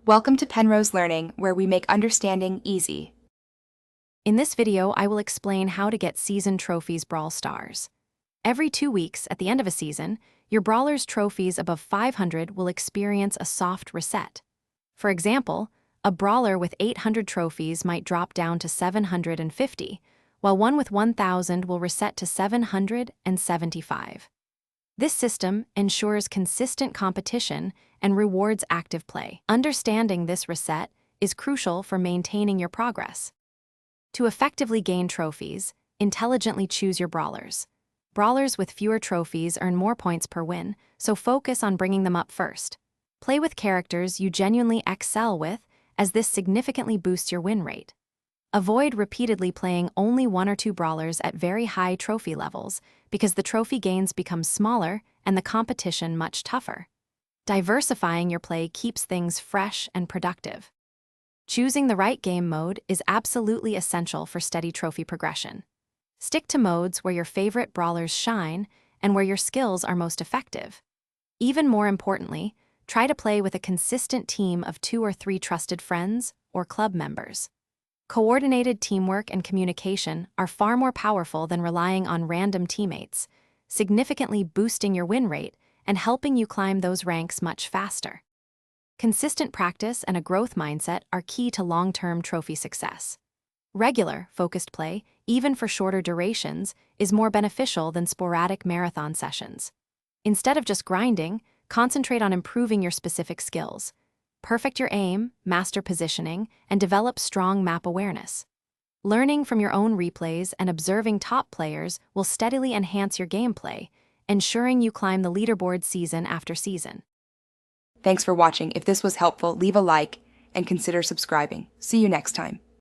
Welcome to Penrose Learning, where we make understanding easy. In this video, I will explain how to get season trophies Brawl Stars. Every 2 weeks, at the end of a season, your Brawler's trophies above 500 will experience a soft reset. For example, a Brawler with 800 trophies might drop down to 750, while one with 1,000 will reset to 775. This system ensures consistent competition and rewards active play. Understanding this reset is crucial for maintaining your progress. To effectively gain trophies, intelligently choose your brawlers. Brawlers with fewer trophies earn more points per win, so focus on bringing them up first. Play with characters you genuinely excel with, as this significantly boosts your win rate. Avoid repeatedly playing only 1 or 2 brawlers at very high trophy levels, because the trophy gains become smaller and the competition much tougher. Diversifying your play keeps things fresh and productive. Choosing the right game mode is absolutely essential for steady trophy progression. Stick to modes where your favorite brawlers shine and where your skills are most effective. Even more importantly, try to play with a consistent team of 2 or 3 trusted friends or club members. Coordinated teamwork and communication are far more powerful than relying on random teammates, significantly boosting your win rate and helping you climb those ranks much faster. Consistent practice and a growth mindset are key to long-term trophy success. Regular, focused play, even for shorter durations, is more beneficial than sporadic marathon sessions. Instead of just grinding, concentrate on improving your specific skills. Perfect your aim, master positioning, and develop strong map awareness. Learning from your own replays and observing top players will steadily enhance your gameplay, ensuring you climb the leaderboard season after season. Thanks for watching. If this was helpful, leave a like and consider subscribing. See you next time.